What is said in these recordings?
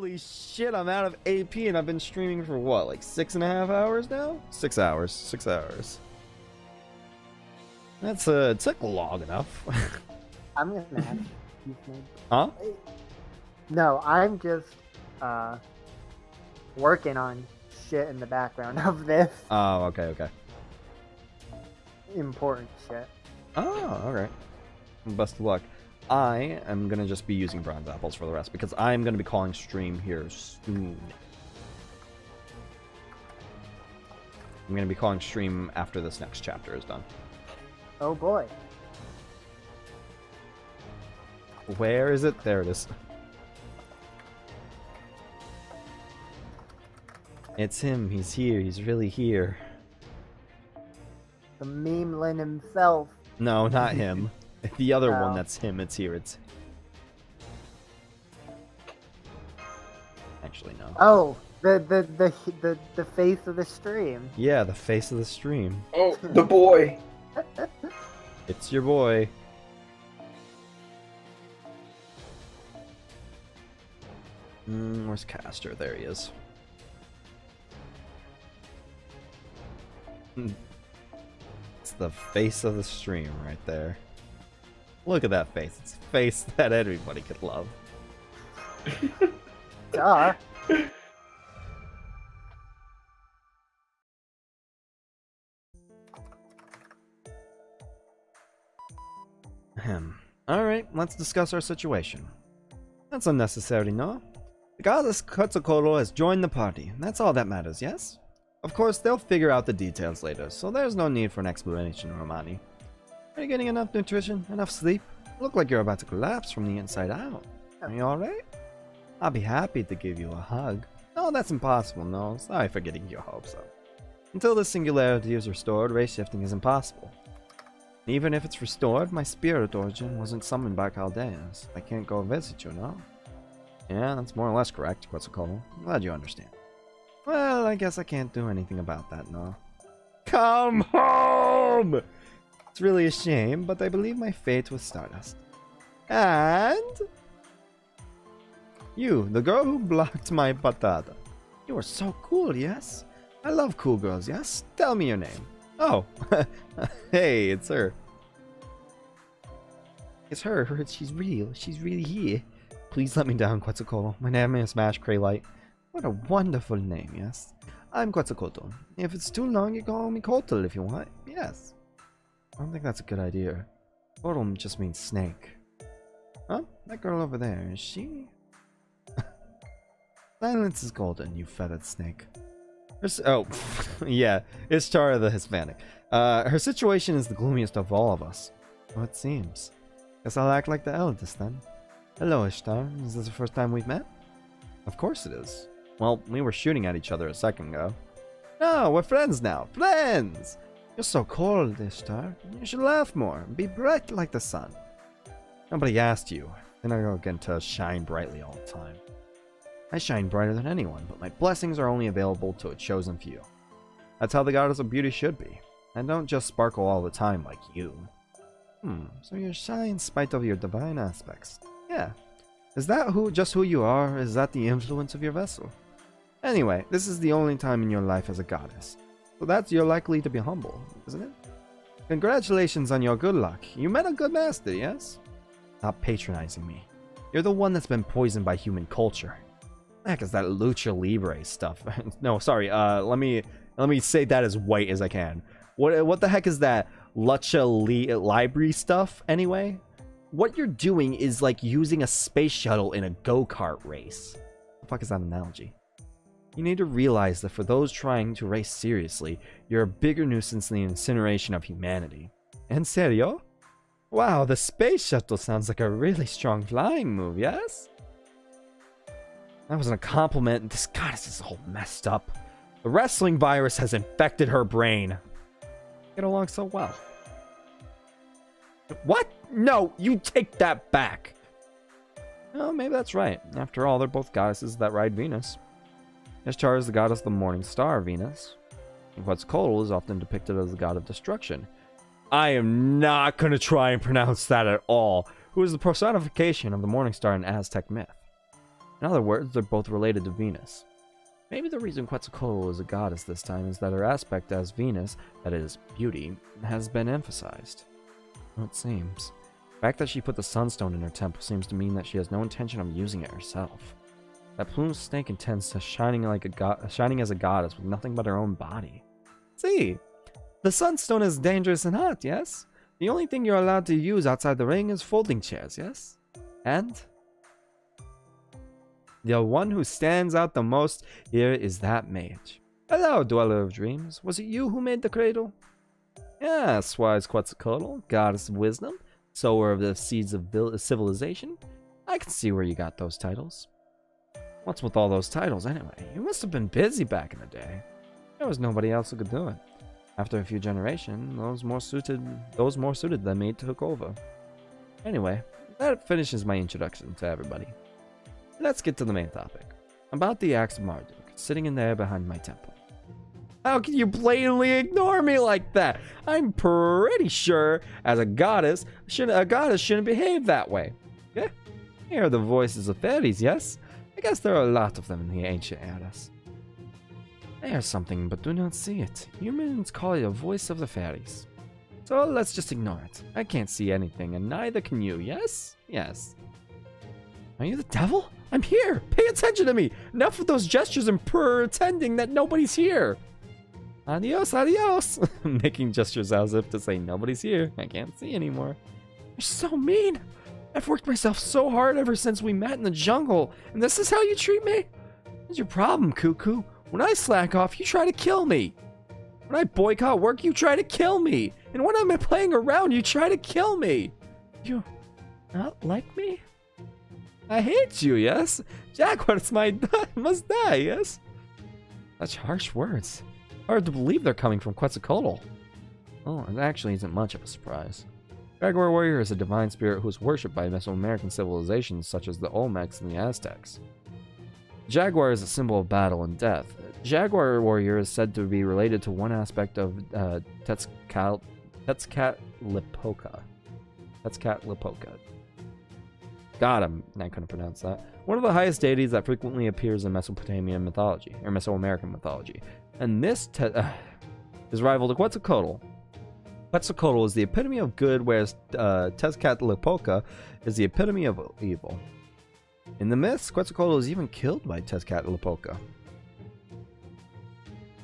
Holy shit, I'm out of AP and I've been streaming for what, like 6.5 hours now? 6 hours. 6 hours. That's, it's like long enough. I'm gonna have to. Huh? No, I'm just, working on shit in the background of this. Oh, okay, okay. Important shit. Oh, alright. Best of luck. I am gonna just be using bronze apples for the rest because I'm gonna be calling stream here soon. I'm gonna be calling stream after this next chapter is done. Oh boy. Where is it? There it is. It's him. He's here. He's really here. The memelin himself. No, not him. The other Oh. one that's him. It's here. It's... Actually, no. Oh, the face of the stream. Yeah, the face of the stream. Oh, the boy. It's your boy. Where's Caster? There he is. It's the face of the stream right there. Look at that face. It's a face that everybody could love. Duh. Alright, let's discuss our situation. That's unnecessary, no? The goddess Quetzalcoatl has joined the party. That's all that matters, yes? Of course, they'll figure out the details later, so there's no need for an explanation, Romani. Are you getting enough nutrition? Enough sleep? You look like you're about to collapse from the inside out. Are you alright? I'll be happy to give you a hug. No, that's impossible, no. Sorry for getting your hopes up. Until the singularity is restored, race shifting is impossible. Even if it's restored, my spirit origin wasn't summoned by Chaldeans. I can't go visit you, no? Yeah, that's more or less correct, Quetzalcoatl. I'm glad you understand. Well, I guess I can't do anything about that, no. Come home! It's really a shame, but I believe my fate was Stardust. And... you, the girl who blocked my patata. You are so cool, yes? I love cool girls, yes? Tell me your name. Oh, hey, it's her. It's her. She's real. She's really here. Please let me down, Quetzalcoatl. My name is Smash Craylite. What a wonderful name, yes? I'm Quetzalcoatl. If it's too long, you call me Coatl if you want. Yes. I don't think that's a good idea. Coatl just means snake. Huh? That girl over there, is she? Silence is golden, you feathered snake. Oh, yeah, it's Chara the Hispanic. Her situation is the gloomiest of all of us. So it seems. Guess I'll act like the eldest then. Hello, Ishtar. Is this the first time we've met? Of course it is. Well, we were shooting at each other a second ago. No, we're friends now. Friends! You're so cold, Ishtar. You should laugh more. Be bright like the sun. Nobody asked you. Then I don't get to shine brightly all the time. I shine brighter than anyone, but my blessings are only available to a chosen few. That's how the goddess of beauty should be. And don't just sparkle all the time like you. So you're shy in spite of your divine aspects. Yeah. Is that just who you are? Is that the influence of your vessel? Anyway, this is the only time in your life as a goddess. So that's you're likely to be humble, isn't it? Congratulations on your good luck. You met a good master, yes? Stop patronizing me. You're the one that's been poisoned by human culture. Heck is that lucha libre stuff? No, sorry. Let me say that as white as I can. What the heck is that lucha libre stuff anyway? What you're doing is like using a space shuttle in a go-kart race. What the fuck is that analogy? You need to realize that for those trying to race seriously, you're a bigger nuisance than the incineration of humanity. En serio? Wow, the space shuttle sounds like a really strong flying move, yes? That wasn't a compliment. This goddess is all messed up. The wrestling virus has infected her brain. Get along so well. What? No, you take that back. Oh, maybe that's right. After all, they're both goddesses that ride Venus. Ishtar is the goddess of the morning star, Venus. Quetzalcoatl is often depicted as the god of destruction. I am not going to try and pronounce that at all. Who is the personification of the morning star in Aztec myth. In other words, they're both related to Venus. Maybe the reason Quetzalcoatl is a goddess this time is that her aspect as Venus, that is, beauty, has been emphasized. Well, it seems. The fact that she put the sunstone in her temple seems to mean that she has no intention of using it herself. That plumed snake intends to shining as a goddess with nothing but her own body. See, the sunstone is dangerous and hot, yes? The only thing you're allowed to use outside the ring is folding chairs, yes? And the one who stands out the most here is that mage. Hello, Dweller of Dreams. Was it you who made the cradle? Yes, wise Quetzalcoatl, goddess of wisdom, sower of the seeds of civilization. I can see where you got those titles. What's with all those titles, anyway? You must have been busy back in the day. There was nobody else who could do it. After a few generations, those more suited than me took over. Anyway, that finishes my introduction to everybody. Let's get to the main topic. About the Axe of Marduk, sitting in there behind my temple. How can you blatantly ignore me like that? I'm pretty sure, as a goddess shouldn't behave that way. Yeah? Hear the voices of fairies, yes? I guess there are a lot of them in the ancient eras. They are something, but do not see it. Humans call it a voice of the fairies. So let's just ignore it. I can't see anything, and neither can you, yes? Yes. Are you the devil? I'm here! Pay attention to me! Enough of those gestures and pretending that nobody's here! Adios, adios! Making gestures as if to say nobody's here. I can't see anymore. You're so mean! I've worked myself so hard ever since we met in the jungle, and this is how you treat me? What's your problem, Cuckoo? When I slack off, you try to kill me. When I boycott work, you try to kill me. And when I'm playing around, you try to kill me. You not like me? I hate you, yes? Jaguars must die, yes? Such harsh words. Hard to believe they're coming from Quetzalcoatl. Oh, it actually isn't much of a surprise. Jaguar warrior is a divine spirit who is worshipped by Mesoamerican civilizations such as the Olmecs and the Aztecs. Jaguar is a symbol of battle and death. Jaguar warrior is said to be related to one aspect of Tezcatlipoca. God, I couldn't pronounce that. One of the highest deities that frequently appears in Mesopotamian mythology, or Mesoamerican mythology. And this is rival to Quetzalcoatl. Quetzalcoatl is the epitome of good, whereas Tezcatlipoca is the epitome of evil. In the myths, Quetzalcoatl is even killed by Tezcatlipoca.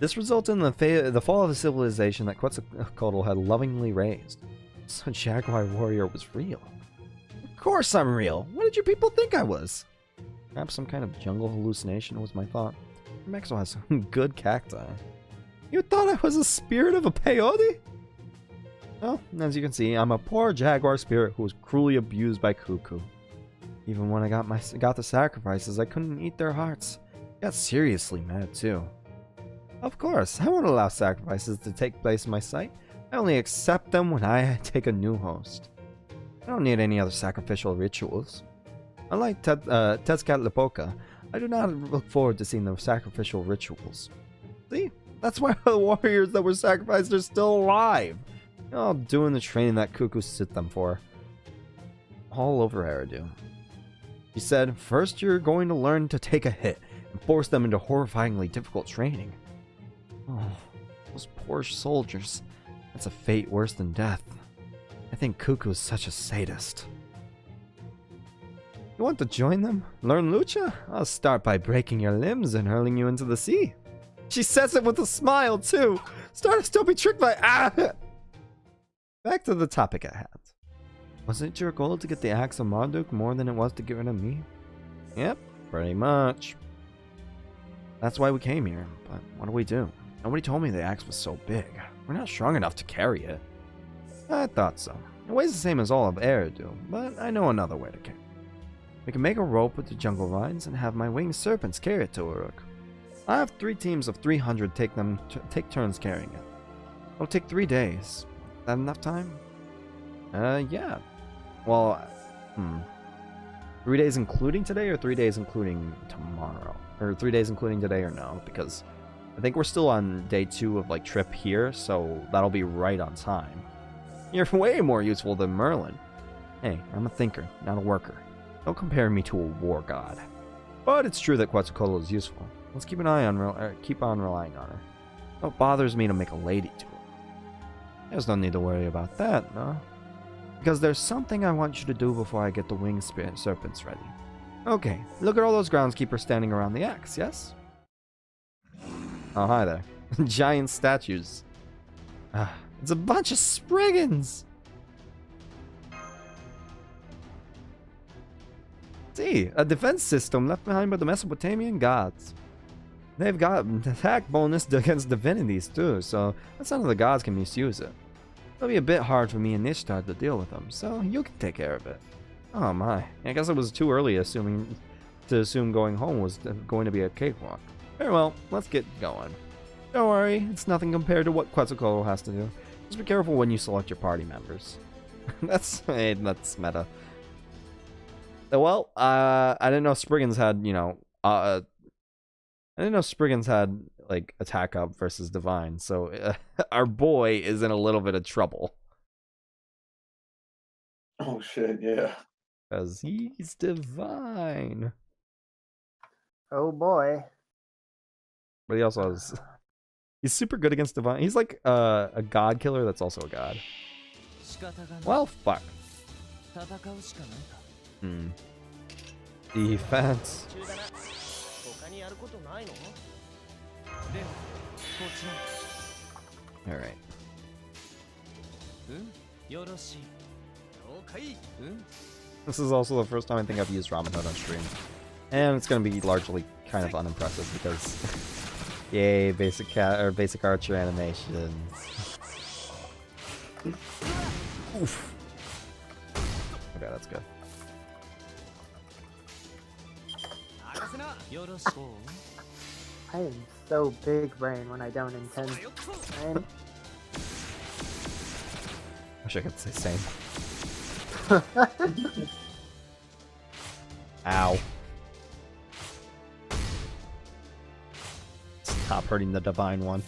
This results in the fall of a civilization that Quetzalcoatl had lovingly raised. So Jaguar warrior was real. Of course I'm real! What did you people think I was? Perhaps some kind of jungle hallucination was my thought. Mexico has some good cacti. You thought I was a spirit of a peyote? Well, as you can see, I'm a poor jaguar spirit who was cruelly abused by Cuckoo. Even when I got the sacrifices, I couldn't eat their hearts. I got seriously mad too. Of course, I won't allow sacrifices to take place in my sight. I only accept them when I take a new host. I don't need any other sacrificial rituals. Unlike Tezcatlipoca, I do not look forward to seeing the sacrificial rituals. See? That's why the warriors that were sacrificed are still alive. They're all doing the training that Cuckoo sent them for. All over Eridu. She said, first you're going to learn to take a hit and force them into horrifyingly difficult training. Oh, those poor soldiers. That's a fate worse than death. I think Cuckoo is such a sadist. You want to join them? Learn lucha? I'll start by breaking your limbs and hurling you into the sea. She says it with a smile, too. Stardust, don't be tricked by... Back to the topic at hand. Wasn't your goal to get the Axe of Marduk more than it was to get rid of me? Yep, pretty much. That's why we came here, but what do we do? Nobody told me the axe was so big. We're not strong enough to carry it. I thought so. It weighs the same as all of Eridu, but I know another way to carry it. We can make a rope with the jungle vines and have my winged serpents carry it to Uruk. I have 3 teams of 300 take turns carrying it. It'll take 3 days. Is that enough time? Yeah. Well, 3 days including today, or 3 days including tomorrow? Or 3 days including today, or no? Because I think we're still on day 2 of, like, trip here, so that'll be right on time. You're way more useful than Merlin. Hey, I'm a thinker, not a worker. Don't compare me to a war god. But it's true that Quetzalcoatl is useful. Let's keep an eye on, keep on relying on her. It bothers me to make a lady to her. There's no need to worry about that, no? Because there's something I want you to do before I get the winged serpents ready. Okay, look at all those groundskeepers standing around the axe, yes? Oh, hi there. Giant statues. It's a bunch of Spriggans! See, a defense system left behind by the Mesopotamian gods. They've got an attack bonus against divinities too, so that's none of the gods can misuse it. It'll be a bit hard for me and Ishtar to deal with them, so you can take care of it. Oh my, I guess it was too early to assume going home was going to be a cakewalk. Very well, let's get going. Don't worry, it's nothing compared to what Quetzalcoatl has to do. Just be careful when you select your party members. That's meta. Well, I didn't know Spriggans had, you know, I didn't know Spriggans had, like, attack up versus divine, so our boy is in a little bit of trouble. Oh shit, yeah. Because he's divine. Oh boy. But he also has... He's super good against divine. He's like a god killer that's also a god. Well, fuck. Defense. Alright. This is also the first time I think I've used Ramen Hood on stream. And it's gonna be largely kind of unimpressive because yay, basic archer animations. Oof. Okay, that's good. I am so big brain when I don't intend. I'm... Wish I could say same. Ow. Stop hurting the divine one.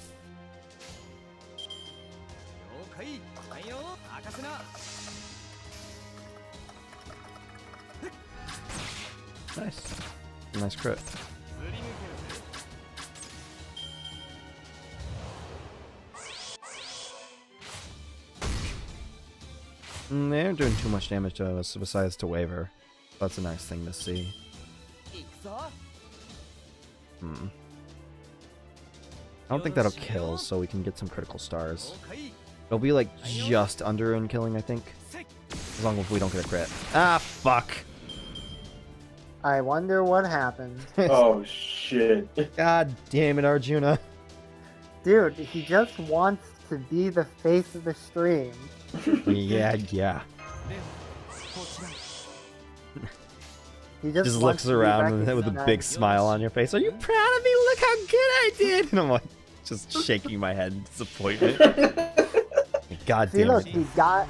Nice. Nice crit. They aren't doing too much damage to us besides to Waver. That's a nice thing to see. I don't think that'll kill, so we can get some critical stars. It'll be like just under in killing, I think. As long as we don't get a crit. Ah, fuck! I wonder what happened. Oh shit. God damn it, Arjuna. Dude, he just wants to be the face of the stream. Yeah. He Just wants looks to be around with a big recognized. smile on your face. Are you proud of me? Look how good I did! And I'm like, just shaking my head in disappointment. God See, damn look, it. he got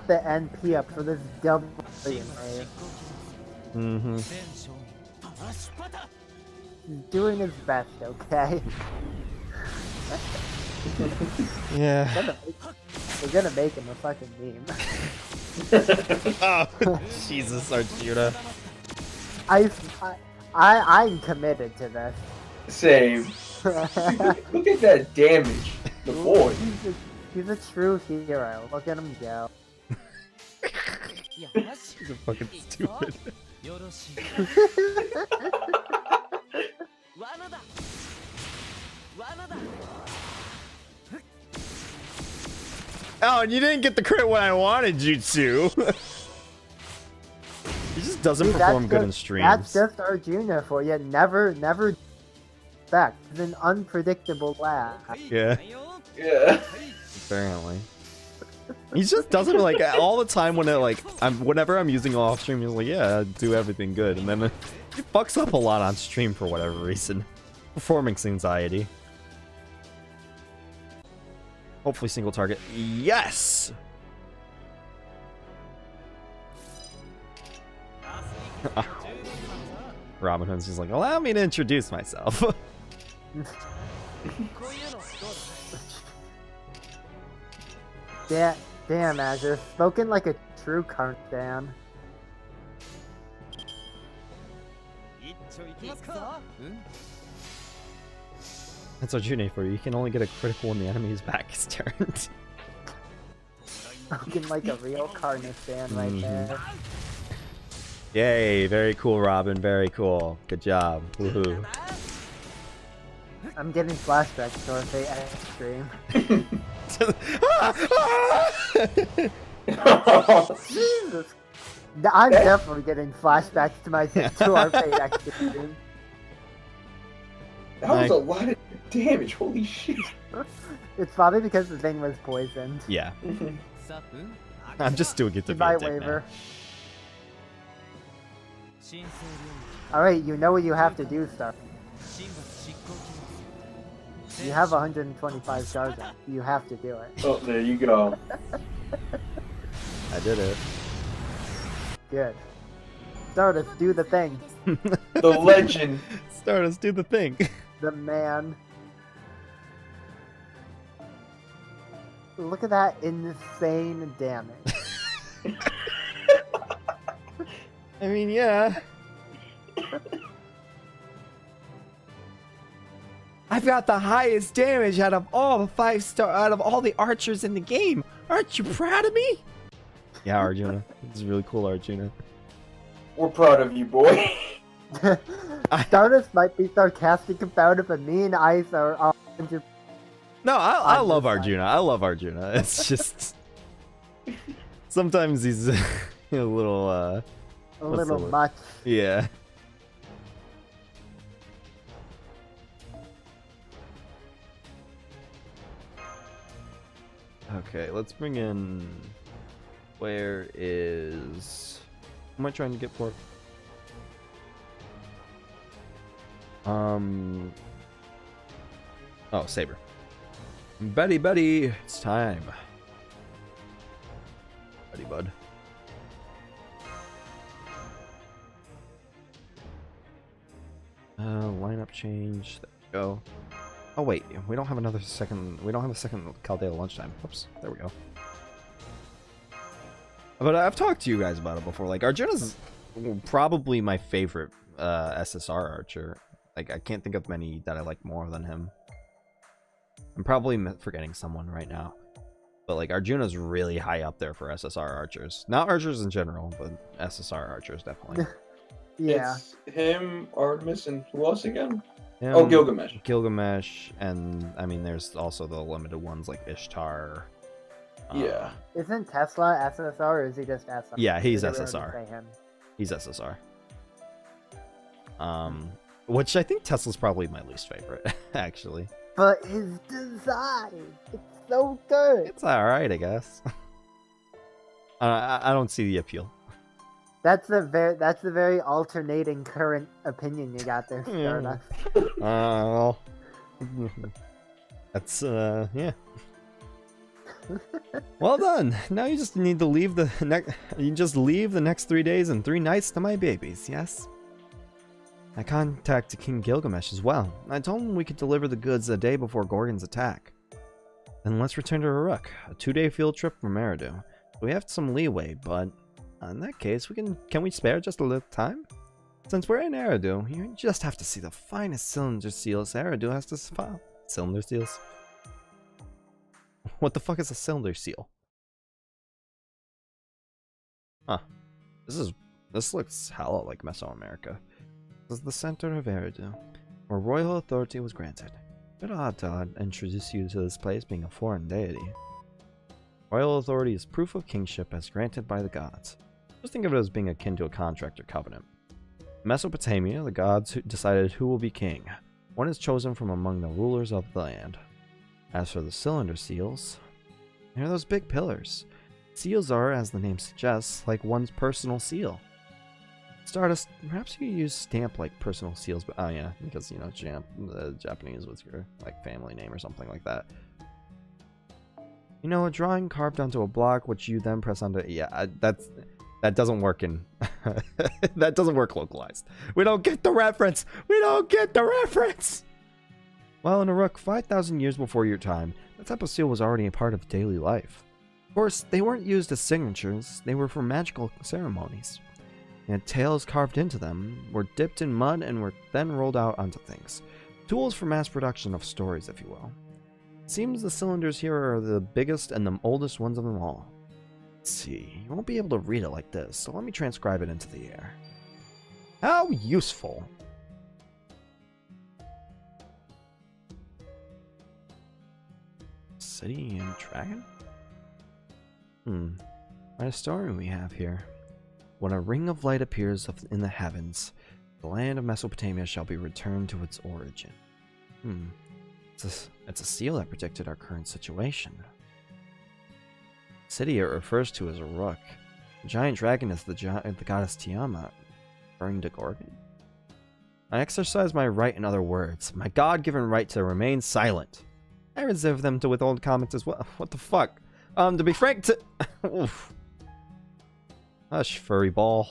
the NP up for this double million, right? Mm-hmm. He's doing his best, okay? Yeah. We're gonna make him a fucking meme. Oh, Jesus, Arjuna. I'm committed to this. Same. Look at that damage. The boy. He's a true hero. Look at him go. He's a fucking stupid. Oh, and you didn't get the crit when I wanted you to. He just doesn't perform good in streams. That's just Arjuna for you. Never expect. He's an unpredictable laugh. Yeah, Yeah. apparently. He just doesn't like all the time when whenever I'm using off stream. He's like, yeah, I do everything good, and then he fucks up a lot on stream for whatever reason. Performance anxiety. Hopefully single target. Yes! Robin Hood's just like, allow me to introduce myself. Damn, Azure. Spoken like a true current fan. That's Arjuna for you. You can only get a critical when the enemy is back is turned. Looking like a real Cardinals fan right Mhm. there. Yay, very cool, Robin. Very cool. Good job. Woohoo. I'm getting flashbacks to Orphe Extreme. Jesus. I'm definitely getting flashbacks to my to Orphe Extreme. That was a lot of damage. Holy shit. It's probably because the thing was poisoned. Yeah. I'm just doing it to be Goodbye, a dick, waiver. man. Alright, you know what you have to do, Star. You have 125 stars. You have to do it. Oh, there you go. I did it. Good. Stardust, do the thing. The legend. Stardust, do the thing. The man. Look at that insane damage. I mean, yeah. I've got the highest damage out of all the out of all the archers in the game. Aren't you proud of me? Yeah, Arjuna. This is really cool, Arjuna. We're proud of you, boy. Stardust might be sarcastic about it, but me and Ice are 100%. No, I I'm love just Arjuna. I love Arjuna. It's just sometimes he's a little A what's the little word? much. Yeah. Okay, let's bring in. Where is? Who am I trying to get for? Oh, Saber. Betty, it's time. Betty, bud. Lineup change. There we go. Oh wait, we don't have another second. We don't have a second Caldea lunchtime. Whoops. There we go. But I've talked to you guys about it before. Like Arjuna's probably my favorite SSR archer. Like I can't think of many that I like more than him. I'm probably forgetting someone right now. But like Arjuna's really high up there for SSR archers. Not archers in general, but SSR archers definitely. Yeah. It's him, Artemis, and who else again? Him, Oh, Gilgamesh. Gilgamesh, and I mean there's also the limited ones like Ishtar. Yeah. Isn't Tesla SSR or is he just SSR? Yeah, he's Did we already SSR. say him? He's SSR. Which I think Tesla's probably my least favorite, actually. But his design, it's so good. It's alright, I guess. I don't see the appeal. That's the very alternating current opinion you got there, Stardust. Well, that's yeah. Well done. Now you just need to leave the next 3 days and 3 nights to my babies. Yes. I contacted King Gilgamesh as well. I told him we could deliver the goods a day before Gorgon's attack. Then let's return to Uruk, a 2-day field trip from Eridu. We have some leeway, but in that case, can we spare just a little time? Since we're in Eridu, you just have to see the finest cylinder seals Eridu has to file. Cylinder seals? What the fuck is a cylinder seal? Huh. This looks hella like Mesoamerica. This is the center of Eridu, where royal authority was granted. Bit odd to introduce you to this place being a foreign deity. Royal authority is proof of kingship as granted by the gods. Just think of it as being akin to a contract or covenant. In Mesopotamia, the gods decided who will be king. One is chosen from among the rulers of the land. As for the cylinder seals, they're those big pillars. Seals are, as the name suggests, like one's personal seal. Stardust, perhaps you use stamp like personal seals, but oh yeah, because you know, Japanese was your like family name or something like that. You know, a drawing carved onto a block, which you then press onto. Yeah, that doesn't work in. That doesn't work localized. We don't get the reference. We don't get the reference. Well, in Uruk, 5,000 years before your time, the type of seal was already a part of daily life. Of course, they weren't used as signatures. They were for magical ceremonies. They had tails carved into them, were dipped in mud, and were then rolled out onto things. Tools for mass production of stories, if you will. It seems the cylinders here are the biggest and the oldest ones of them all. Let's see, you won't be able to read it like this, so let me transcribe it into the air. How useful! City and Dragon? What a story we have here. When a ring of light appears in the heavens, the land of Mesopotamia shall be returned to its origin. It's a seal that predicted our current situation. City it refers to as a rook. The giant dragon is the goddess Tiamat, referring to Gorgon. I exercise my right, in other words, my God-given right to remain silent. I reserve them to withhold comments as well. What the fuck? To be frank, Oof. Hush, furry ball.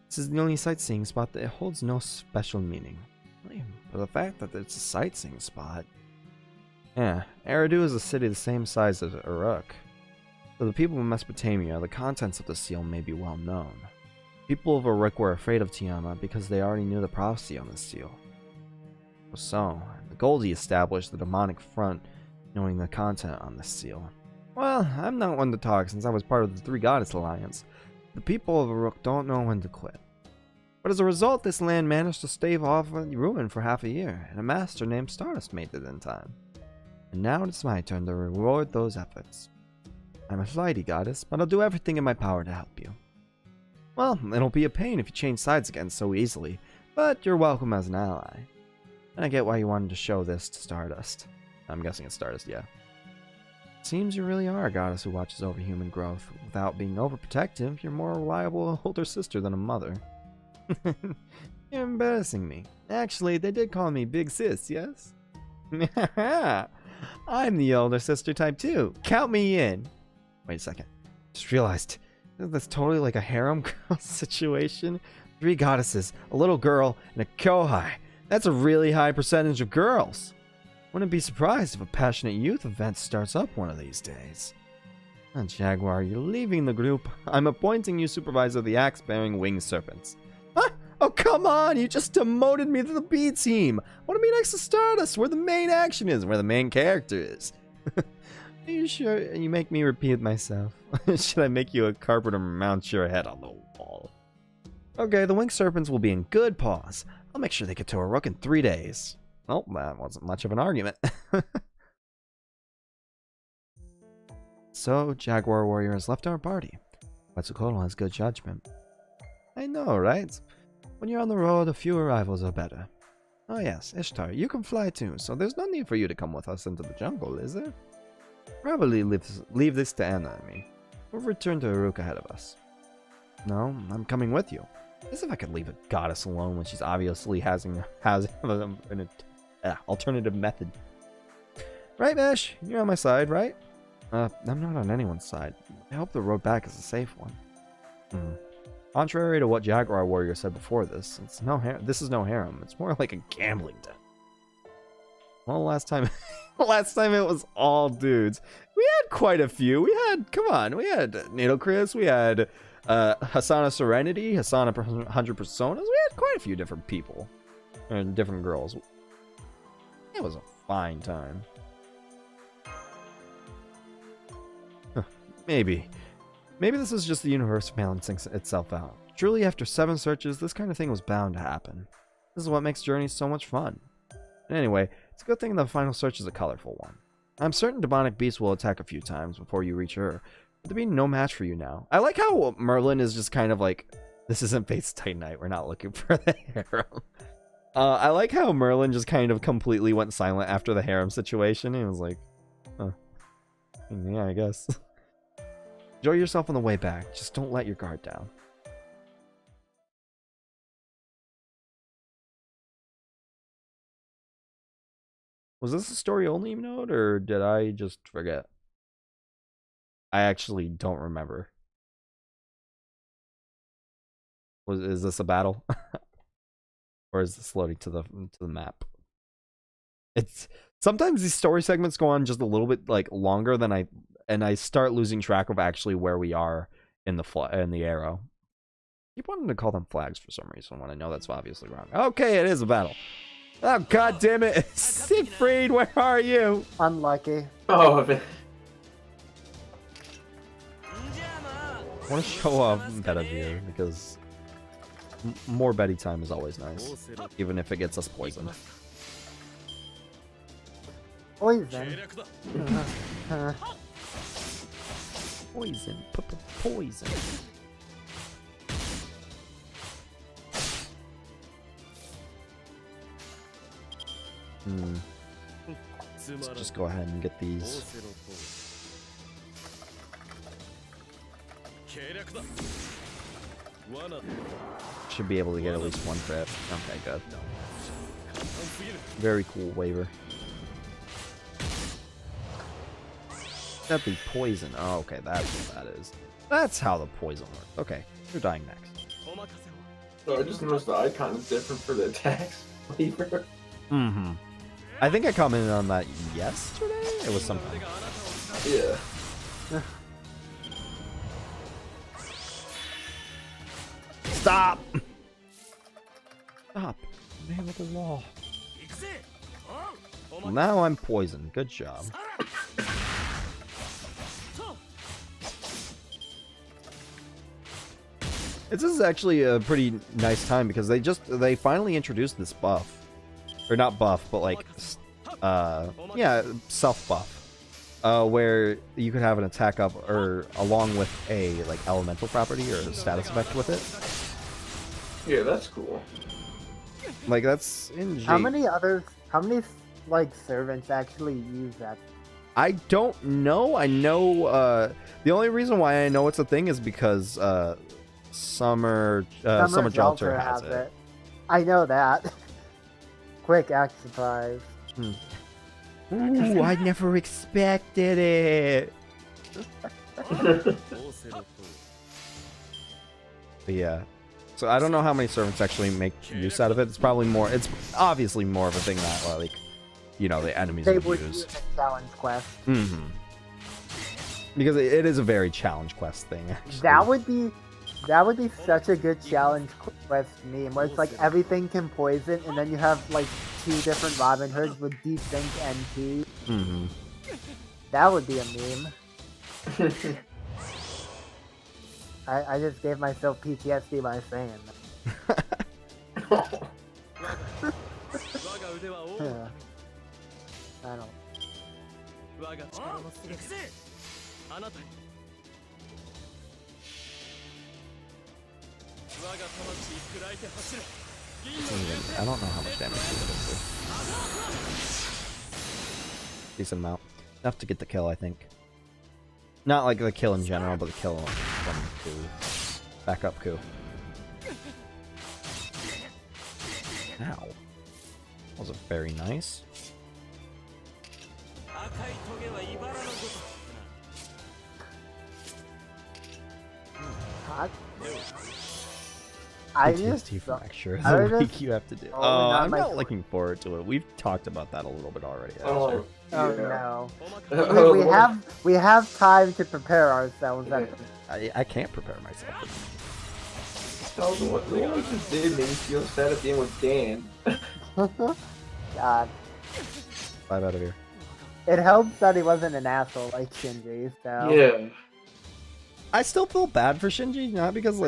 This is the only sightseeing spot that holds no special meaning. But the fact that it's a sightseeing spot... Yeah, Eridu is a city the same size as Uruk. To the people of Mesopotamia, the contents of the seal may be well known. People of Uruk were afraid of Tiamat because they already knew the prophecy on the seal. So, the Goldie established the demonic front, knowing the content on the seal. Well, I'm not one to talk since I was part of the Three Goddess Alliance. The people of Uruk don't know when to quit. But as a result, this land managed to stave off ruin for half a year, and a master named Stardust made it in time. And now it's my turn to reward those efforts. I'm a flighty goddess, but I'll do everything in my power to help you. Well, it'll be a pain if you change sides again so easily, but you're welcome as an ally. And I get why you wanted to show this to Stardust. I'm guessing it's Stardust, yeah. Seems you really are a goddess who watches over human growth. Without being overprotective, you're more reliable older sister than a mother. You're embarrassing me. Actually, they did call me Big Sis, yes? I'm the older sister type too. Count me in. Wait a second. Just realized, that's totally like a harem girl situation. 3 goddesses, a little girl, and a kohai. That's a really high percentage of girls. Wouldn't be surprised if a passionate youth event starts up one of these days. Jaguar, you're leaving the group. I'm appointing you supervisor of the axe-bearing winged serpents. Huh? Oh, come on! You just demoted me to the B team! I want to be next to Stardust, where the main action is, where the main character is. Are you sure you make me repeat myself? Should I make you a carpenter mount your head on the wall? Okay, the winged serpents will be in good paws. I'll make sure they get to Uruk in 3 days. Well, that wasn't much of an argument. So, Jaguar Warrior has left our party. Quetzalcoatl has good judgment. I know, right? When you're on the road, a few arrivals are better. Oh yes, Ishtar, you can fly too, so there's no need for you to come with us into the jungle, is there? Probably leave this to Anna and me. We'll return to Uruk ahead of us. No, I'm coming with you. As if I could leave a goddess alone when she's obviously has an alternative method. Right, Mesh? You're on my side, right? I'm not on anyone's side. I hope the road back is a safe one. Contrary to what Jaguar Warrior said before this, this is no harem. It's more like a gambling den. Well, last time it was all dudes. We had quite a few. We had Needle Chris, we had Hasana Serenity, Hasana 100 Personas. We had quite a few different people. And different girls. It was a fine time. Maybe this is just the universe balancing itself out. Truly, after 7 searches, this kind of thing was bound to happen. This is what makes journeys so much fun. And anyway, it's a good thing the final search is a colorful one. I'm certain demonic beasts will attack a few times before you reach her. There'll be no match for you now. I like how Merlin is just kind of like, this isn't Fate's Titanite, we're not looking for the harem. I like how Merlin just kind of completely went silent after the harem situation. He was like, huh. Yeah, I guess. Enjoy yourself on the way back. Just don't let your guard down. Was this a story-only note, or did I just forget? I actually don't remember. Is this a battle? Or is this loading to the map? It's sometimes these story segments go on just a little bit like longer than I start losing track of actually where we are in the arrow. keep wanting to call them flags for some reason when I know that's obviously wrong. Okay, it is a battle. Oh, god damn it. Siegfried, where are you? Unlucky. Oh, man. I want to show off Bedivere because more Betty time is always nice, even if it gets us poisoned. Poison. Poison. Poison. Let's just go ahead and get these. Should be able to get at least one crit. Okay, good. Very cool waiver. That'd be poison. Oh, okay, that's what that is. That's how the poison works. Okay, you're dying next. So I just noticed the icon is different for the attacks flavor. Mm-hmm. I think I commented on that yesterday? It was something. Yeah. Stop! Stop. Man of the law. Now I'm poisoned. Good job. This is actually a pretty nice time because they finally introduced this buff. Or not buff, but like, yeah, self buff. Where you could have an attack up, or along with a, like, elemental property or a status effect with it. Yeah, that's cool. Like, that's in G. How many, like, servants actually use that? I don't know. I know, the only reason why I know it's a thing is because, Summer Jalter has it. I know that. Quick act surprise. Ooh, I never expected it. But yeah. So I don't know how many servants actually make use out of it. It's probably more. It's obviously more of a thing that, like, you know, the enemies They would would use. use a challenge quest. Mm-hmm. Because it is a very challenge quest thing. Actually. That would be such a good challenge quest meme, where it's like everything can poison, and then you have like 2 different Robin Hoods with desync NP. Mm-hmm. That would be a meme. I just gave myself PTSD by saying that. Yeah. I don't. I don't know how much damage he would do. Decent amount. Enough to get the kill, I think. Not like the kill in general, but the kill from Ku. Backup Ku. Ow. Wasn't very nice. Hot. I PTSD just. fracture. I The was week just- you have to do. Oh, Oh, not I'm my not choice. looking forward to it. We've talked about that a little bit already. Oh, Oh yeah. no. We have time to prepare ourselves. Yeah. I can't prepare myself. Tell them what they just did made me feel sad at the end with Dan. God. 5 out of here. It helps that he wasn't an asshole like Shinji, so. Yeah. I still feel bad for Shinji, not because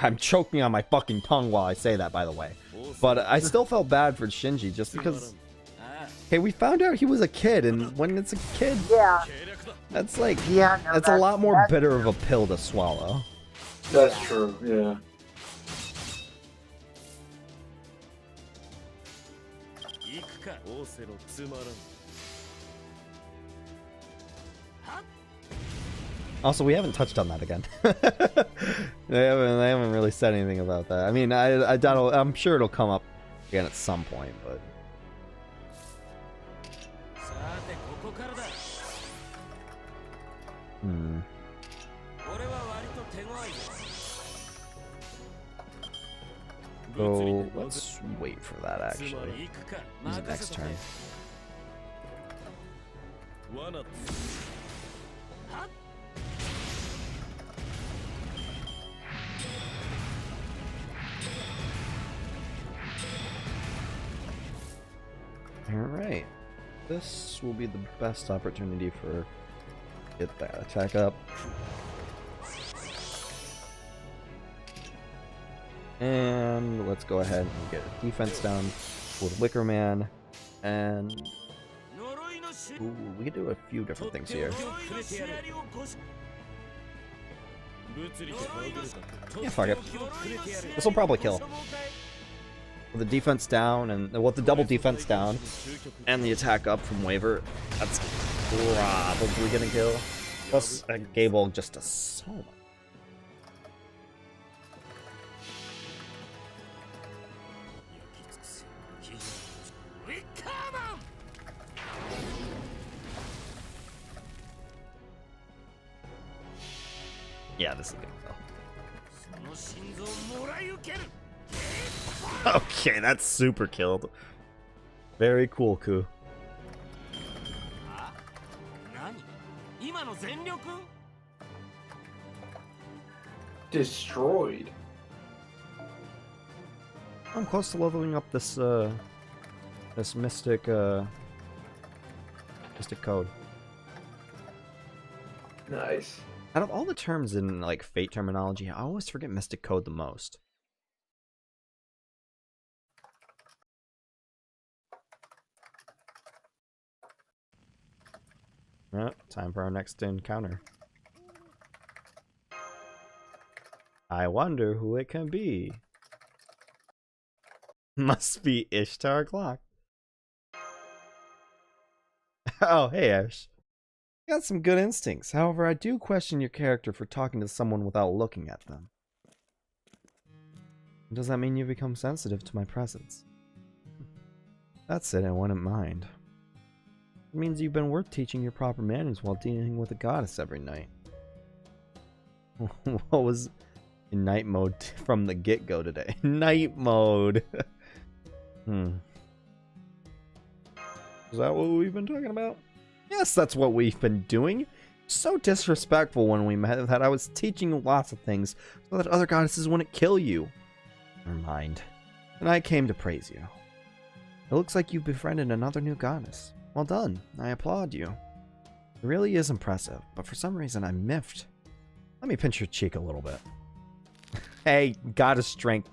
I'm choking on my fucking tongue while I say that, by the way. But I still felt bad for Shinji just because. Hey, we found out he was a kid, and when it's a kid, Yeah. that's like Yeah. No, that's a lot more bitter of a pill to swallow. That's true, yeah. Also, we haven't touched on that again. They haven't really said anything about that. I mean, I doubt I'm sure it'll come up again at some point, but. So let's wait for that actually. Use it next turn. Alright. This will be the best opportunity for get that attack up. And let's go ahead and get a defense down with Wicker Man. And ooh, we can do a few different things here. Yeah, fuck it. This will probably kill. With the defense down and with the double defense down and the attack up from Waver, that's probably gonna kill. Plus Gable just does so much. Yeah, this is gonna go. Okay, that's super killed. Very cool, Ku. Destroyed. I'm close to leveling up this this mystic code. Nice. Out of all the terms in like Fate terminology, I always forget Mystic Code the most. Time for our next encounter. I wonder who it can be. Must be Ishtar Clock. Oh, hey Ash. You got some good instincts. However, I do question your character for talking to someone without looking at them. Does that mean you become sensitive to my presence? That's it, I wouldn't mind. It means you've been worth teaching your proper manners while dealing with a goddess every night. What was in night mode from the get-go today? Night mode! Is that what we've been talking about? Yes, that's what we've been doing. So disrespectful when we met that I was teaching you lots of things so that other goddesses wouldn't kill you. Never mind. And I came to praise you. It looks like you've befriended another new goddess. Well done. I applaud you. It really is impressive, but for some reason I'm miffed. Let me pinch your cheek a little bit. Hey, goddess strength.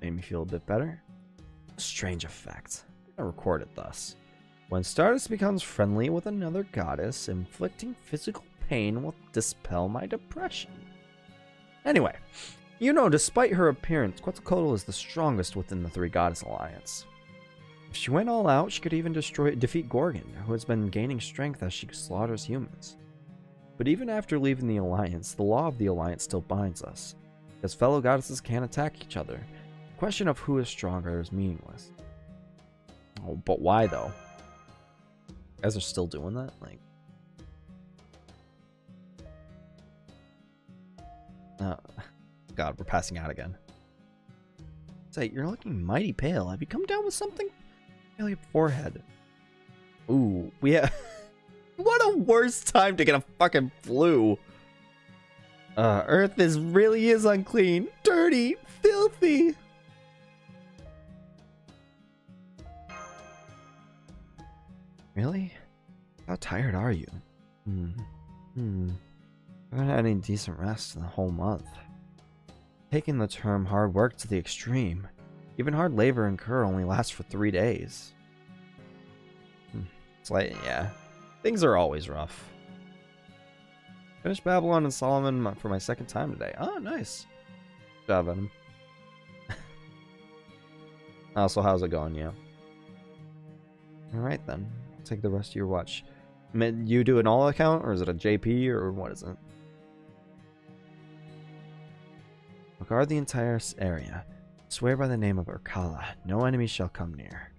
Made me feel a bit better. Strange effect. I record it thus. When Stardust becomes friendly with another goddess, inflicting physical pain will dispel my depression. Anyway, you know, despite her appearance, Quetzalcoatl is the strongest within the three goddess alliance. If she went all out, she could even defeat Gorgon, who has been gaining strength as she slaughters humans. But even after leaving the alliance, the law of the alliance still binds us, because fellow goddesses can't attack each other. The question of who is stronger is meaningless. Oh, but why though? You guys are still doing that? Like, God, we're passing out again. Say, you're looking mighty pale. Have you come down with something? Pale your forehead. Ooh, we have. What a worse time to get a fucking flu. Earth really is unclean, dirty, filthy. Really? How tired are you? I haven't had any decent rest in the whole month. Taking the term hard work to the extreme. Even hard labor and cure only lasts for 3 days. It's like, yeah. Things are always rough. Finished Babylon and Solomon for my second time today. Oh, nice. Good job, Venom. So how's it going, yeah? Alright then. I'll take the rest of your watch. You do an all account, or is it a JP, or what is it? Guard the entire area. Swear by the name of Urkala, no enemy shall come near.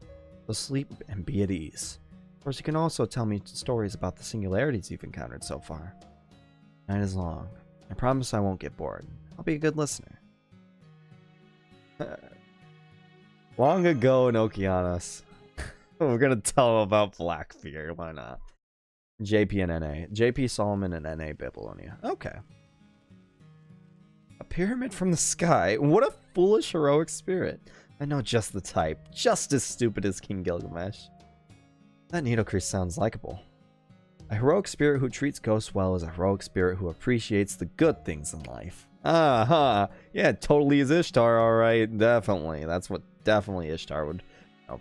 So sleep and be at ease. Of course, you can also tell me stories about the singularities you've encountered so far. Night is long. I promise I won't get bored. I'll be a good listener. Long ago in Okeanos. We're gonna tell them about Blackbeard. Why not? JP and NA. JP Solomon and NA Babylonia. Okay. A pyramid from the sky. What a foolish heroic spirit. I know just the type. Just as stupid as King Gilgamesh. That Needlecrease sounds likable. A heroic spirit who treats ghosts well is a heroic spirit who appreciates the good things in life. Uh-huh. Yeah, totally is Ishtar, alright. Definitely. That's what definitely Ishtar would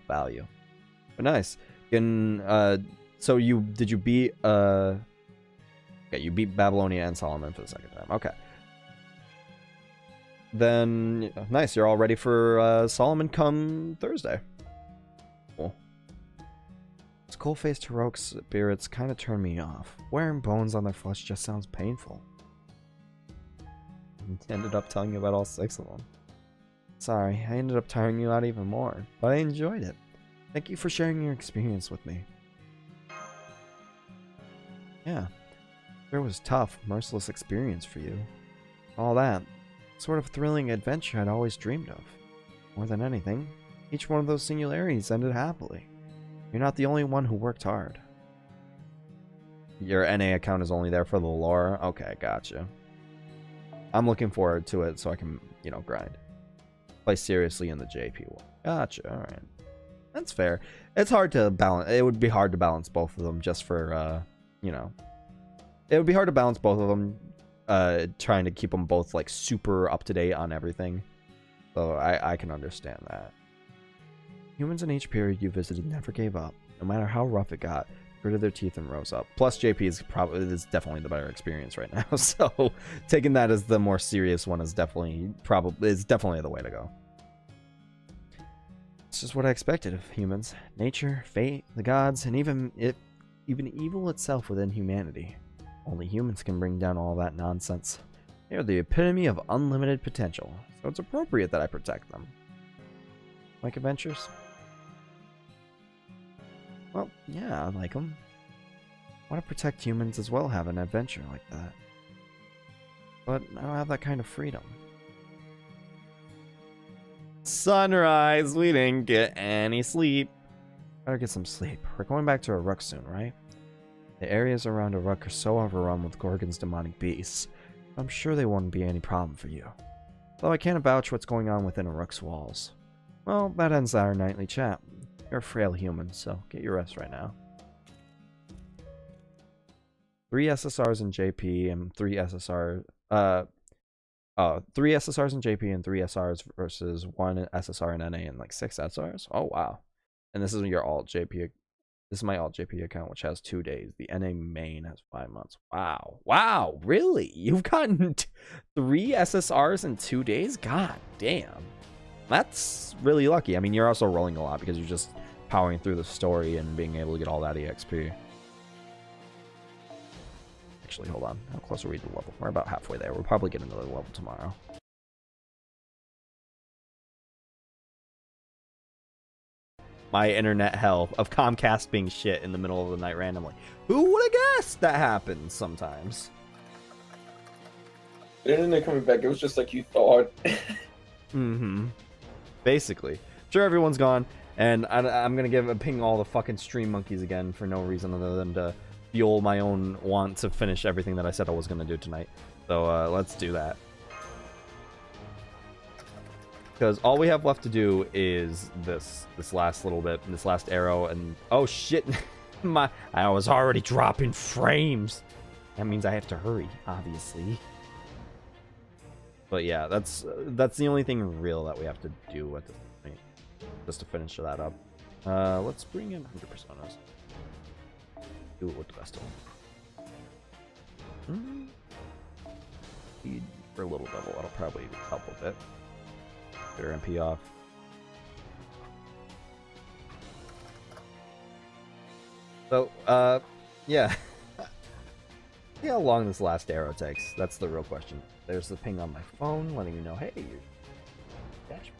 value. But nice. So did you beat yeah, you beat Babylonia and Solomon for the second time. Okay. Then nice, you're all ready for Solomon come Thursday. Cool. These coal-faced heroic spirits kind of turn me off. Wearing bones on their flesh just sounds painful. I ended up telling you about all 6 of them. Sorry, I ended up tiring you out even more, but I enjoyed it. Thank you for sharing your experience with me. Yeah, it was tough, merciless experience for you. All that. Sort of thrilling adventure I'd always dreamed of. More than anything, each one of those singularities ended happily. You're not the only one who worked hard. Your NA account is only there for the lore? Okay, gotcha. I'm looking forward to it so I can, grind. Play seriously in the JP one. Gotcha, alright. That's fair. It's hard to balance. It would be hard to balance both of them just for, It would be hard to balance both of them, trying to keep them both, like, super up-to-date on everything. So I can understand that. Humans in each period you visited never gave up. No matter how rough it got, gritted their teeth and rose up. Plus, JP is definitely the better experience right now. So taking that as the more serious one is definitely the way to go. It's just what I expected of humans. Nature, fate, the gods, and even evil itself within humanity. Only humans can bring down all that nonsense. They are the epitome of unlimited potential, so it's appropriate that I protect them. Like adventures? Well, yeah, I like them. I want to protect humans as well, have an adventure like that. But I don't have that kind of freedom. Sunrise! We didn't get any sleep. Better get some sleep. We're going back to Uruk soon, right? The areas around Uruk are so overrun with Gorgon's demonic beasts. I'm sure they won't be any problem for you. Though I can't vouch what's going on within Uruk's walls. Well, that ends our nightly chat. You're a frail human, so get your rest right now. 3 SSRs in JP and 3 SSR... 3 SSRs in JP and 3 SRs versus 1 SSR in NA and like 6 SRs? Oh, wow. And this is your alt JP. This is my alt JP account, which has 2 days. The NA main has 5 months. Wow. Wow, really? You've gotten 3 SSRs in 2 days? God damn. That's really lucky. I mean, you're also rolling a lot because you're just powering through the story and being able to get all that EXP. Actually, hold on. How close are we to the level? We're about halfway there. We'll probably get another level tomorrow. My internet hell of Comcast being shit in the middle of the night randomly. Who would have guessed that happens sometimes? The internet coming back, it was just like you thought. Mm-hmm. Basically. Sure, everyone's gone, and I'm gonna ping all the fucking stream monkeys again for no reason other than to fuel my own want to finish everything that I said I was gonna do tonight. So let's do that. Because all we have left to do is this last little bit, this last arrow, and oh shit, I was already dropping frames. That means I have to hurry, obviously. But yeah, that's the only thing real that we have to do at this point, just to finish that up. Let's bring in 100 personas. Do it with the best of them. For a little double, that'll probably help a bit. Get our MP off. So, yeah. See how long this last arrow takes. That's the real question. There's the ping on my phone letting me know, hey, you're attachment.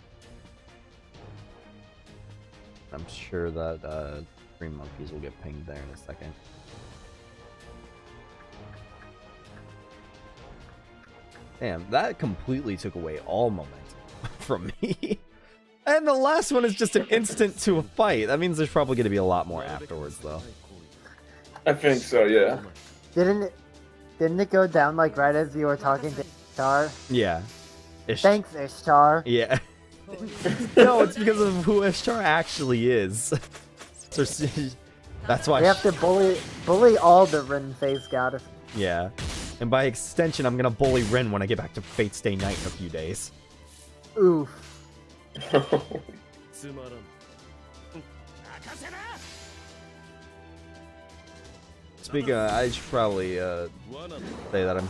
I'm sure that Green Monkeys will get pinged there in a second. Damn, that completely took away all momentum from me. And the last one is just an instant to a fight. That means there's probably going to be a lot more afterwards, though. I think so, yeah. Didn't it go down like right as you were talking to Ishtar? Yeah. Thanks, Ishtar. Yeah. No, it's because of who Ishtar actually is. So that's why. We have to bully all the Rin face goddess. Yeah. And by extension, I'm gonna bully Rin when I get back to Fate Stay Night in a few days. Oof. Speaking of, I should probably say that I'm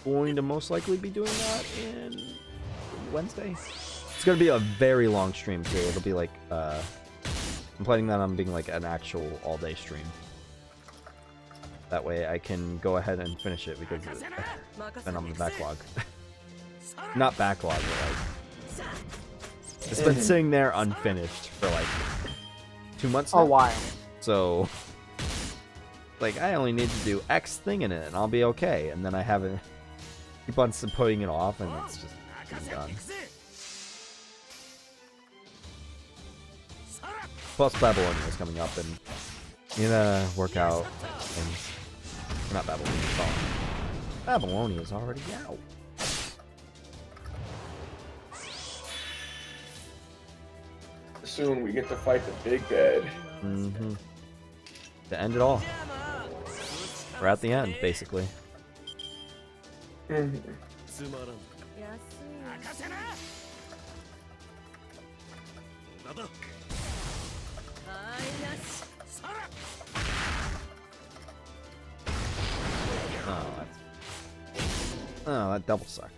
going to most likely be doing that in Wednesday. It's gonna be a very long stream too. It'll be like I'm planning that on being like an actual all-day stream. That way I can go ahead and finish it because then I'm in the backlog. Not backlog, but like it's been sitting there unfinished for like 2 months now. A while. So like I only need to do X thing in it and I'll be okay. And then I haven't keep on putting it off and it's just done. Plus Babylonia is coming up and you gotta work out things. Not Babylonia, it's all. Babylonia is already out. Soon we get to fight the big bad. Mm-hmm. To end it all. We're at the end, basically. Mhm. Oh, that double sucked.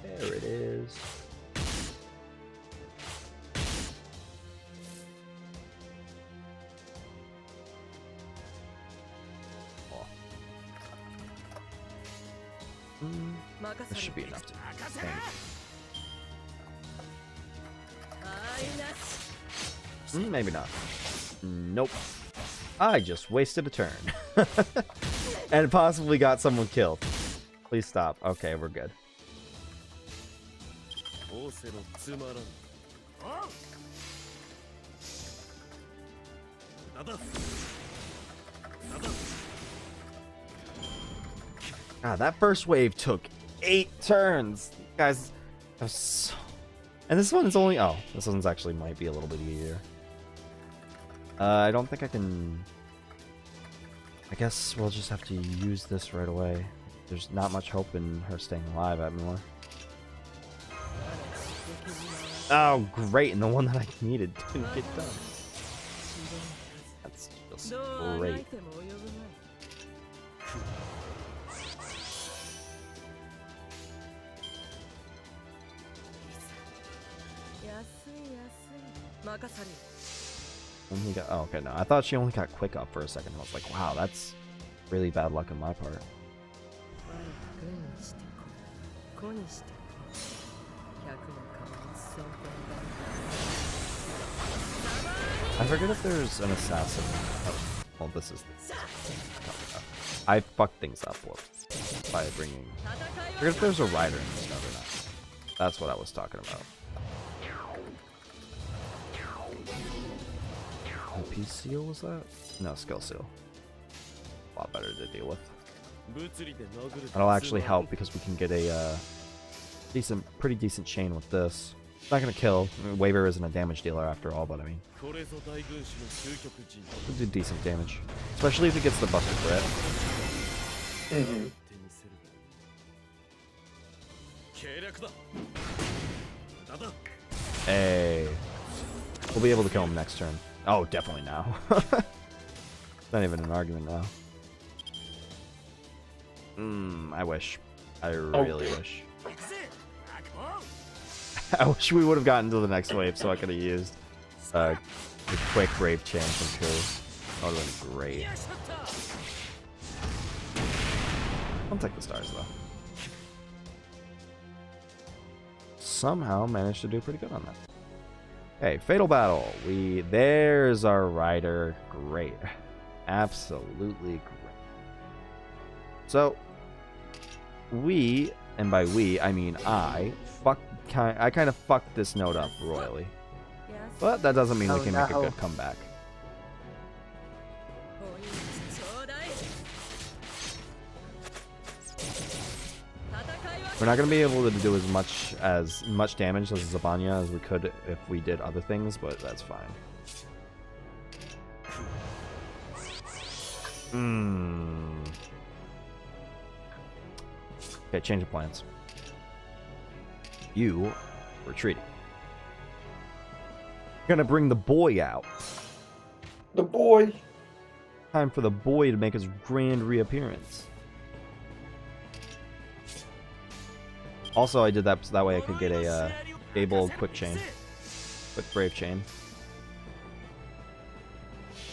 There it is. Oh. This should be enough to maybe not. Nope. I just wasted a turn. And possibly got someone killed. Please stop. Okay, we're good. God, that first wave took 8 turns. Guys, that was so... And this one is only... Oh, this one's actually might be a little bit easier. I don't think I can... I guess we'll just have to use this right away. There's not much hope in her staying alive anymore. Oh, great, and the one that I needed didn't get done. That's just great. Only got, oh, okay, no. I thought she only got quick up for a second. I was like, wow, that's really bad luck on my part. I forget if there's an assassin. Oh, well, this is... I fucked things up by bringing... I forget if there's a rider in this stuff or not. That's what I was talking about. OP seal was that? No, skill seal. A lot better to deal with. That'll actually help because we can get a pretty decent chain with this. It's not gonna kill. I mean, Waver isn't a damage dealer after all, but I mean, it'll do decent damage, especially if it gets the busted crit. Mhm. Hey, we'll be able to kill him next turn. Oh, definitely now. Not even an argument now. I wish. I really wish. I wish we would have gotten to the next wave so I could have used the quick Brave Chain from Coup. That would have been great. I'll take the stars though. Somehow managed to do pretty good on that. Hey, Fatal Battle. There's our rider. Great. Absolutely great. So, and by we, I mean I kind of fucked this node up royally. But that doesn't mean we Oh, can make a no. good comeback. We're not going to be able to do as much damage as Zabanya as we could if we did other things, but that's fine. Okay, change of plans. You retreating. Gonna bring the boy out. The boy. Time for the boy to make his grand reappearance. Also, I did that so that way I could get a Able quick chain. Quick brave chain.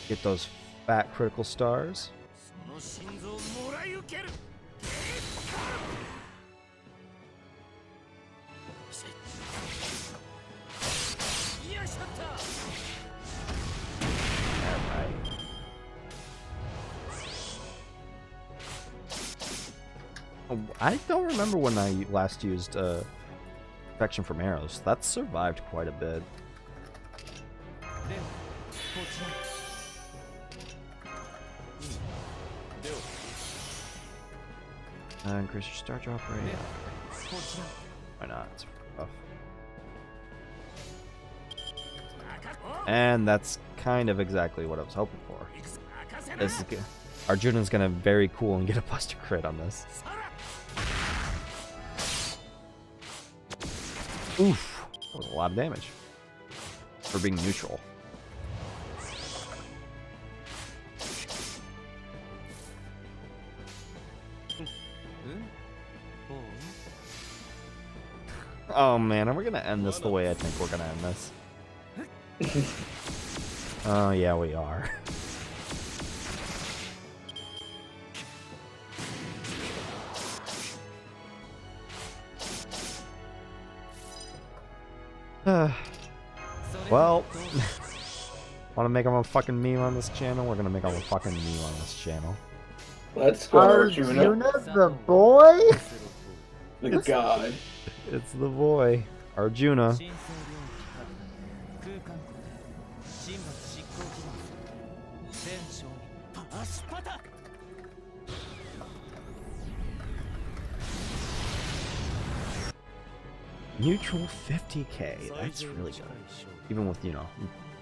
Get those fat critical stars. I don't remember when I last used protection from arrows. That's survived quite a bit. Increase your star drop rate. Why not? It's rough. And that's kind of exactly what I was hoping for. This is good. Arjuna's gonna very cool and get a buster crit on this. Oof, that was a lot of damage for being neutral. Oh man, are we gonna end this the way I think we're gonna end this? Oh yeah, we are. Well, want to make him a fucking meme on this channel? We're gonna make him a fucking meme on this channel. Let's go, Arjuna. Arjuna the boy? The god. It's the boy, Arjuna. Neutral 50k. That's really good. Even with, you know,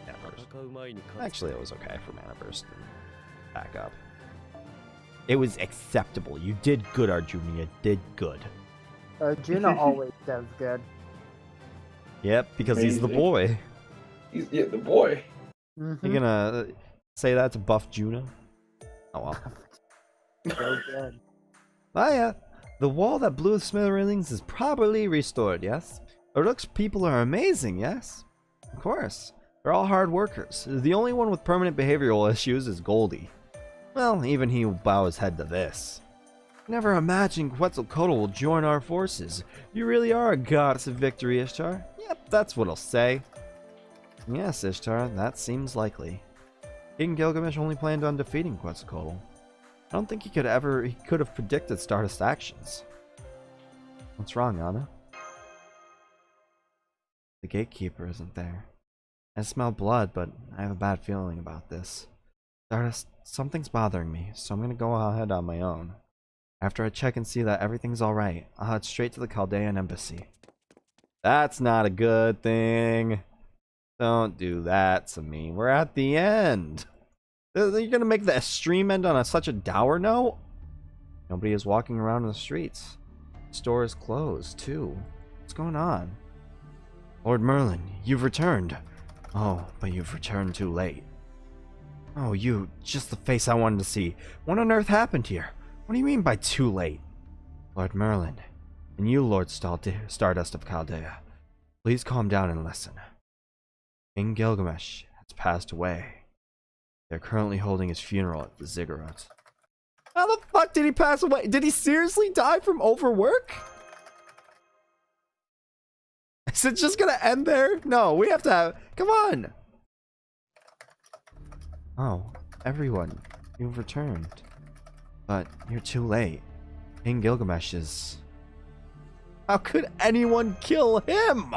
mana burst. Actually, it was okay for mana burst and back up. It was acceptable. You did good, Arjuna. You did good. Arjuna always does good. Yep, because he's the boy. He's the boy. Mm-hmm. You gonna say that to buff Juna? Oh well. So good. Ah yeah. The wall that blew the smithereens is properly restored, yes? Uruk's people are amazing, yes? Of course. They're all hard workers. The only one with permanent behavioral issues is Goldie. Well, even he will bow his head to this. Never imagined Quetzalcoatl will join our forces. You really are a goddess of victory, Ishtar. Yep, that's what I'll say. Yes, Ishtar, that seems likely. King Gilgamesh only planned on defeating Quetzalcoatl. I don't think he could have predicted Stardust's actions. What's wrong, Anna? The gatekeeper isn't there. I smell blood, but I have a bad feeling about this. Stardust, something's bothering me, so I'm gonna go ahead on my own. After I check and see that everything's alright, I'll head straight to the Chaldean embassy. That's not a good thing. Don't do that to me. We're at the end. You're gonna make the stream end on such a dour note? Nobody is walking around in the streets. The store is closed, too. What's going on? Lord Merlin, you've returned. Oh, but you've returned too late. Oh, you, just the face I wanted to see. What on earth happened here? What do you mean by too late? Lord Merlin, and you, Lord Stardust of Chaldea, please calm down and listen. King Gilgamesh has passed away. They're currently holding his funeral at the ziggurat. How the fuck did he pass away? Did he seriously die from overwork? Is it just gonna end there? No, we have to have... Come on! Oh, everyone, you've returned. But you're too late. King Gilgamesh is... How could anyone kill him?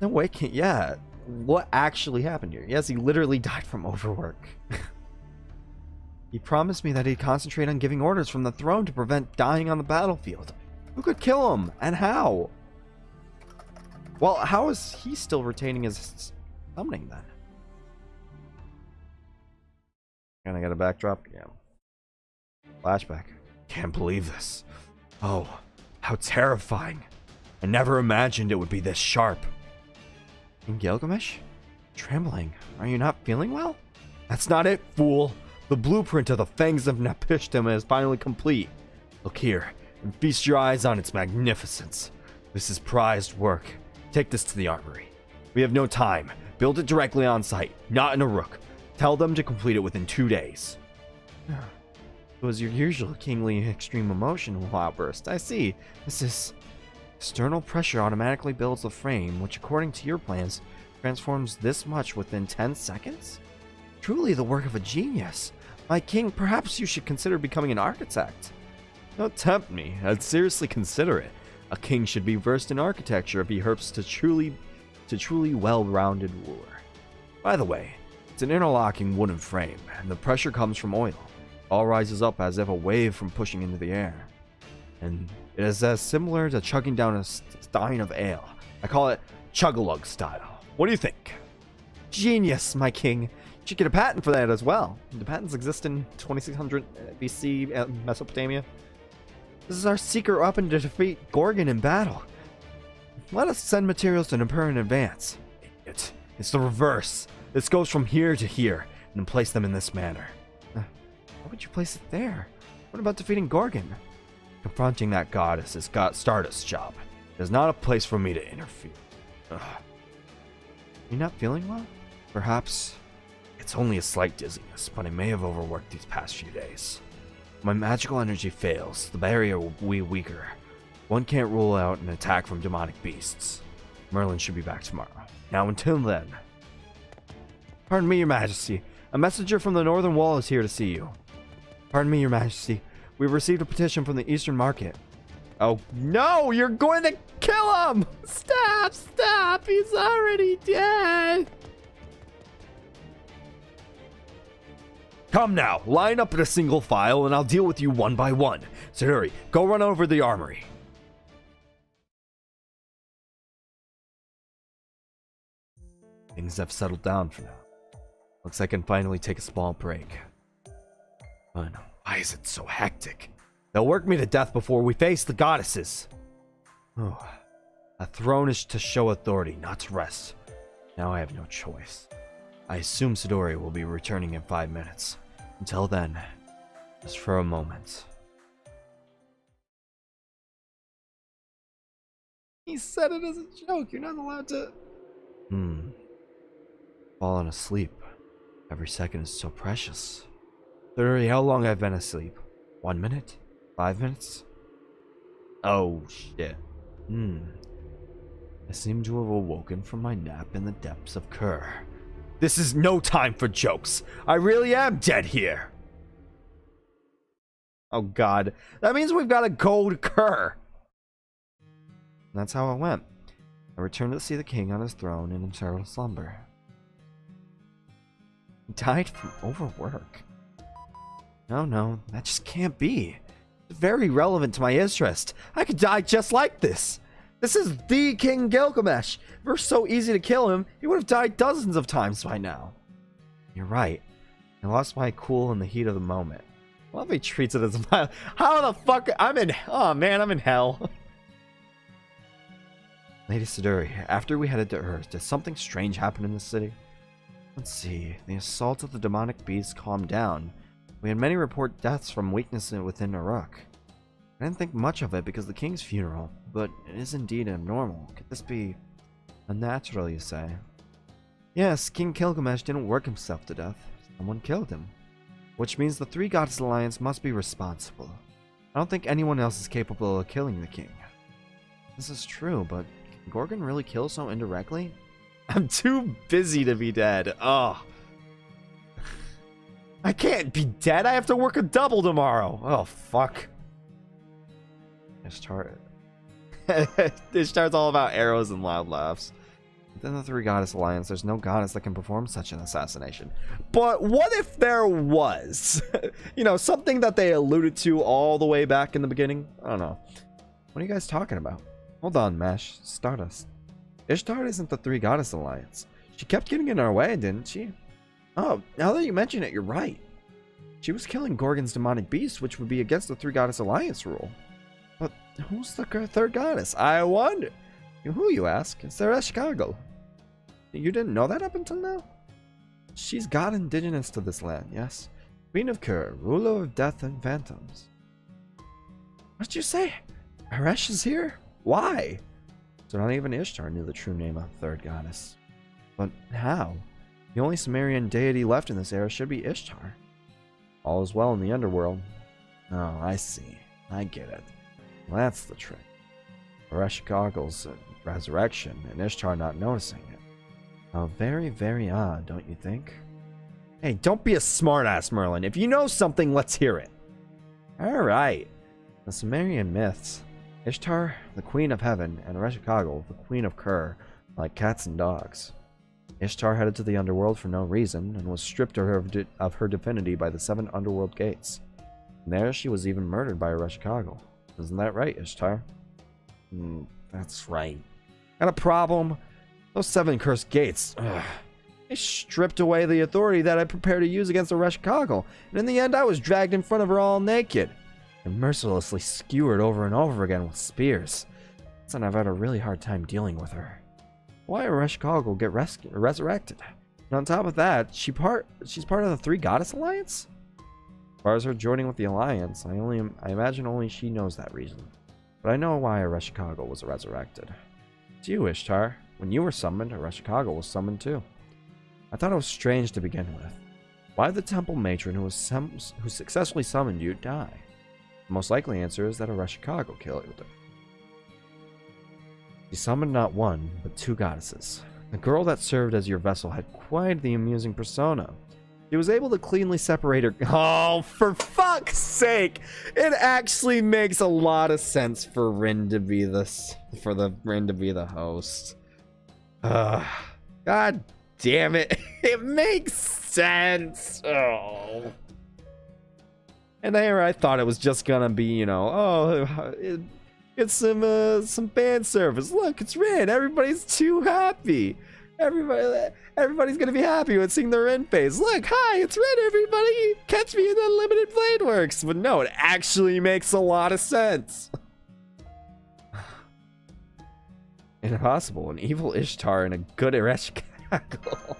No, wait, can't. Yeah. What actually happened here? Yes, he literally died from overwork. He promised me that he'd concentrate on giving orders from the throne to prevent dying on the battlefield. Who could kill him? And how? Well, how is he still retaining his summoning then? Can I get a backdrop? Yeah. Flashback. Can't believe this. Oh, how terrifying. I never imagined it would be this sharp. In Gilgamesh? Trembling. Are you not feeling well? That's not it, fool. The blueprint of the Fangs of Napishtim is finally complete. Look here, and feast your eyes on its magnificence. This is prized work. Take this to the armory. We have no time. Build it directly on site, not in a rook. Tell them to complete it within 2 days. It was your usual kingly extreme emotional outburst. I see. This is... External pressure automatically builds the frame, which according to your plans, transforms this much within 10 seconds? Truly the work of a genius. My king, perhaps you should consider becoming an architect. Don't tempt me. I'd seriously consider it. A king should be versed in architecture if he hopes to truly well-rounded ruler. By the way, it's an interlocking wooden frame, and the pressure comes from oil. All rises up as if a wave from pushing into the air. And it is as similar to chugging down a stein of ale. I call it chug-a-lug style. What do you think? Genius, my king. You should get a patent for that as well. Do patents exist in 2600 BC Mesopotamia? This is our secret weapon to defeat Gorgon in battle. Let us send materials to Nippur in advance. It's the reverse. This goes from here to here, and then place them in this manner. Why would you place it there? What about defeating Gorgon? Confronting that goddess is Stardust's job. There's not a place for me to interfere. Ugh. You not feeling well? Perhaps it's only a slight dizziness, but I may have overworked these past few days. My magical energy fails, the barrier will be weaker. One can't rule out an attack from demonic beasts. Merlin should be back tomorrow. Now until then... Pardon me, your majesty. A messenger from the northern wall is here to see you. Pardon me, your majesty. We've received a petition from the Eastern Market. Oh, no! You're going to kill him! Stop! Stop! He's already dead! Come now, line up in a single file and I'll deal with you one by one. Siduri, go run over the armory. Things have settled down for now. Looks like I can finally take a small break. But why is it so hectic? They'll work me to death before we face the goddesses. Oh, a throne is to show authority, not to rest. Now I have no choice. I assume Sidori will be returning in 5 minutes. Until then, just for a moment. He said it as a joke. You're not allowed to... Fallen asleep. Every second is so precious. Sidori, how long I've been asleep? 1 minute? 5 minutes? Oh, shit. I seem to have awoken from my nap in the depths of Kur. This is no time for jokes. I really am dead here. Oh, God. That means we've got to go to Kur. And that's how it went. I returned to see the king on his throne in eternal slumber. He died from overwork. No, that just can't be. It's very relevant to my interest. I could die just like this. This is the King Gilgamesh. If it were so easy to kill him, he would have died dozens of times by now. You're right. I lost my cool in the heat of the moment. I love he treats it as a... How the fuck... Oh, man, I'm in hell. Lady Siduri, after we headed to Earth, did something strange happen in the city? Let's see. The assault of the demonic beasts calmed down. We had many report deaths from weakness within Uruk. I didn't think much of it because the king's funeral, but it is indeed abnormal. Could this be unnatural, you say? Yes, King Gilgamesh didn't work himself to death. Someone killed him. Which means the Three Gods Alliance must be responsible. I don't think anyone else is capable of killing the king. This is true, but can Gorgon really kill so indirectly? I'm too busy to be dead. Oh. I can't be dead. I have to work a double tomorrow. Oh, fuck. Ishtar. Ishtar's all about arrows and loud laughs. Within the Three Goddess Alliance, there's no goddess that can perform such an assassination. But what if there was? You know, something that they alluded to all the way back in the beginning? I don't know. What are you guys talking about? Hold on, Mash. Stardust. Ishtar isn't the Three Goddess Alliance. She kept getting in our way, didn't she? Oh, now that you mention it, you're right. She was killing Gorgon's demonic beast, which would be against the Three Goddess Alliance rule. But who's the third goddess? I wonder. Who, you ask? It's Chicago. You didn't know that up until now? She's god indigenous to this land, yes. Queen of Kur, ruler of death and phantoms. What'd you say? Haresh is here? Why? So not even Ishtar knew the true name of the third goddess. But how? The only Sumerian deity left in this era should be Ishtar. All is well in the underworld. Oh, I see. I get it. Well, that's the trick. Haresh resurrection and Ishtar not noticing it. Oh, very, very odd, don't you think? Hey, don't be a smartass, Merlin. If you know something, let's hear it. Alright. The Sumerian myths. Ishtar, the Queen of Heaven, and Reshikagal, the Queen of Kur, like cats and dogs. Ishtar headed to the underworld for no reason, and was stripped of her divinity by the 7 underworld gates. And there she was even murdered by Reshikagal. Isn't that right, Ishtar? That's right. Got a problem? Those 7 cursed gates. Ugh. They stripped away the authority that I prepared to use against the Reshikagal, and in the end I was dragged in front of her all naked, and mercilessly skewered over and over again with spears. And I've had a really hard time dealing with her. Why did Reshikagal get resurrected? And on top of that, she's part of the Three Goddess Alliance? As far as her joining with the Alliance, I imagine only she knows that reason. But I know why Reshikagal was resurrected. It's you, Ishtar. When you were summoned, Reshikagal was summoned too. I thought it was strange to begin with. Why did the temple matron who successfully summoned you die? The most likely answer is that Reshikagal killed her. She summoned not one, but 2 goddesses. The girl that served as your vessel had quite the amusing persona. She was able to cleanly separate her. Oh, for fuck's sake! It actually makes a lot of sense for Rin to be Rin to be the host. God damn it! It makes sense. Oh. And there, I thought it was just gonna be, you know, it's some fan service. Look, it's Rin. Everybody's too happy. Everybody's gonna be happy with seeing the Rin face. Look, hi, it's Rin, everybody. Catch me in Unlimited Blade Works. But no, it actually makes a lot of sense. Impossible. An evil Ishtar and a good Ereshkigal.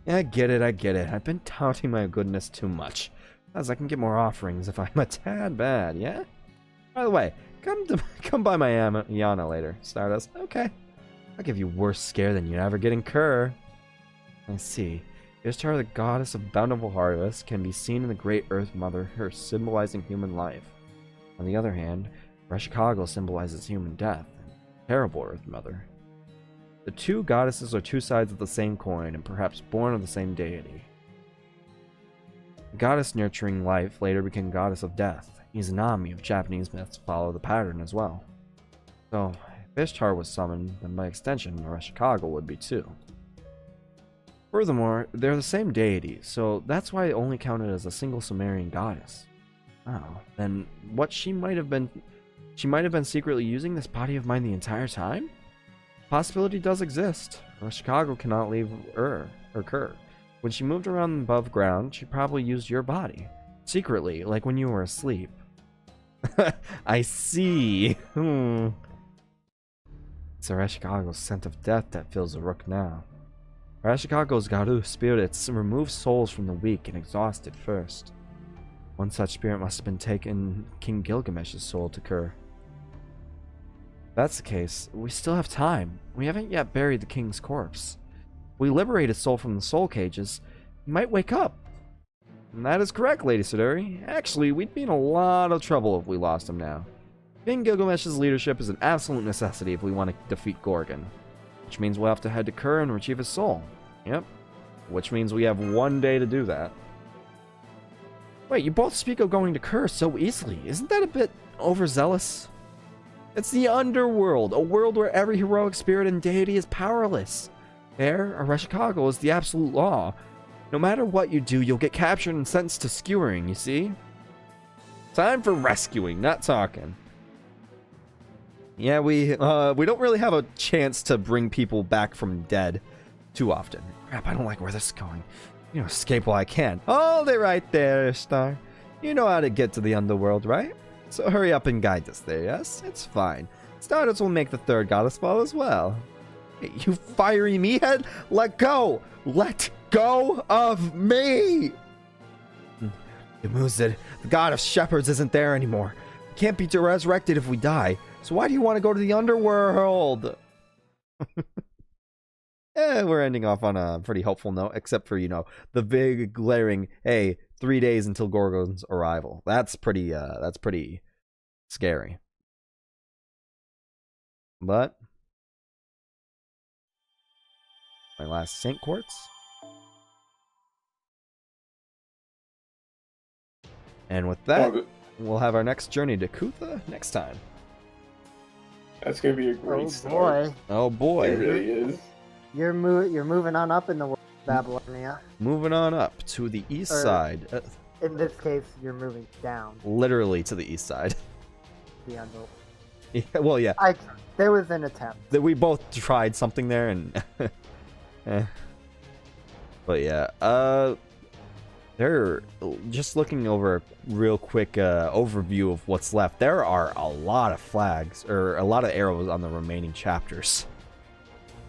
Yeah, I get it. I've been touting my goodness too much. As I can get more offerings if I'm a tad bad, yeah? By the way, come by my Yana later, Stardust. Okay. I'll give you worse scare than you'd ever get in Kur. I see. Ishtar, the goddess of bountiful harvest, can be seen in the Great Earth Mother, her symbolizing human life. On the other hand, Reshikagal symbolizes human death, and terrible Earth Mother. The 2 goddesses are 2 sides of the same coin, and perhaps born of the same deity. The goddess nurturing life later became goddess of death. Izanami of Japanese myths follow the pattern as well. So, if Ishtar was summoned, then by extension, Reshikagal would be too. Furthermore, they're the same deity, so that's why it only counted as a single Sumerian goddess. Oh, then what she might have been secretly using this body of mine the entire time? Possibility does exist. Reshikagal cannot leave Kur. When she moved around above ground, she probably used your body. Secretly, like when you were asleep. I see. It's Reshikagal's scent of death that fills the rook now. Reshikagal's Garu spirits remove souls from the weak and exhausted first. One such spirit must have been taken King Gilgamesh's soul to Kur. If that's the case, we still have time. We haven't yet buried the king's corpse. If we liberate his soul from the soul cages, he might wake up. And that is correct, Lady Siduri. Actually, we'd be in a lot of trouble if we lost him now. King Gilgamesh's leadership is an absolute necessity if we want to defeat Gorgon. Which means we'll have to head to Kur and retrieve his soul. Yep. Which means we have 1 day to do that. Wait, you both speak of going to Kur so easily. Isn't that a bit overzealous? It's the underworld, a world where every heroic spirit and deity is powerless. There, Arashikaga is the absolute law. No matter what you do, you'll get captured and sentenced to skewering, you see? Time for rescuing, not talking. Yeah, we don't really have a chance to bring people back from dead too often. Crap, I don't like where this is going. You know, escape while I can. Hold it right there, Star. You know how to get to the underworld, right? So hurry up and guide us there, yes? It's fine. Stardust will make the third goddess fall as well. Hey, you fiery meathead! Let go! Let go of me! Yamuzid, the god of shepherds isn't there anymore. We can't be resurrected if we die. So why do you want to go to the underworld? We're ending off on a pretty hopeful note, except for, you know, the big glaring, hey, 3 days until Gorgon's arrival. That's pretty scary. But my last Saint Quartz. And with that, we'll have our next journey to Kutha next time. That's gonna be a great Oh start. boy. Oh boy. It really is. You're moving on up in the world of Babylonia. Moving on up to the east side. In this case, you're moving down Literally to the east side. the underworld. Yeah, well, yeah. There was an attempt. That we both tried something there and but yeah, they're just looking over a real quick overview of what's left. There are a lot of flags or a lot of arrows on the remaining chapters.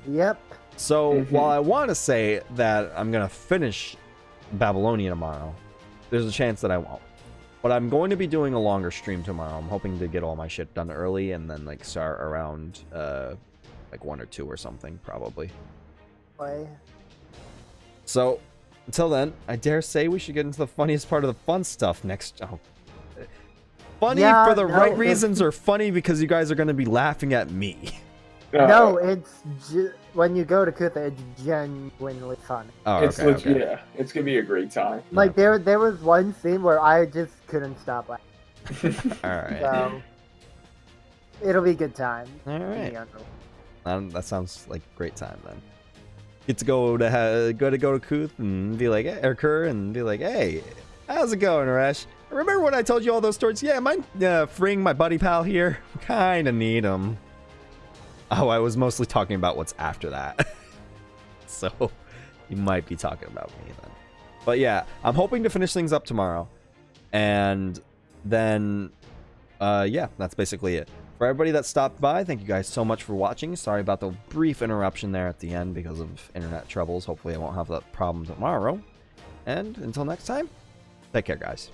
Yep. So while I want to say that I'm gonna finish Babylonia tomorrow, there's a chance that I won't. But I'm going to be doing a longer stream tomorrow. I'm hoping to get all my shit done early and then like start around like 1 or 2 or something probably. Boy. So until then, I dare say we should get into the funniest part of the fun stuff next. Oh. Funny for the right reasons or funny because you guys are going to be laughing at me? No, it's when you go to Kutha, it's genuinely fun. Oh, It's okay, legit, okay. yeah. It's gonna be a great time. Like there was one scene where I just couldn't stop laughing. All right. So it'll be a good time. All right. That sounds like a great time then. Get to go to Kuth and be like, hey, or Kerr, and be like, hey, how's it going, Arash? Remember when I told you all those stories? Yeah, mind freeing my buddy pal here? Kinda need him. Oh, I was mostly talking about what's after that. So, you might be talking about me then. But yeah, I'm hoping to finish things up tomorrow. And then, yeah, that's basically it. For everybody that stopped by, thank you guys so much for watching. Sorry about the brief interruption there at the end because of internet troubles. Hopefully I won't have that problem tomorrow. And until next time, take care, guys.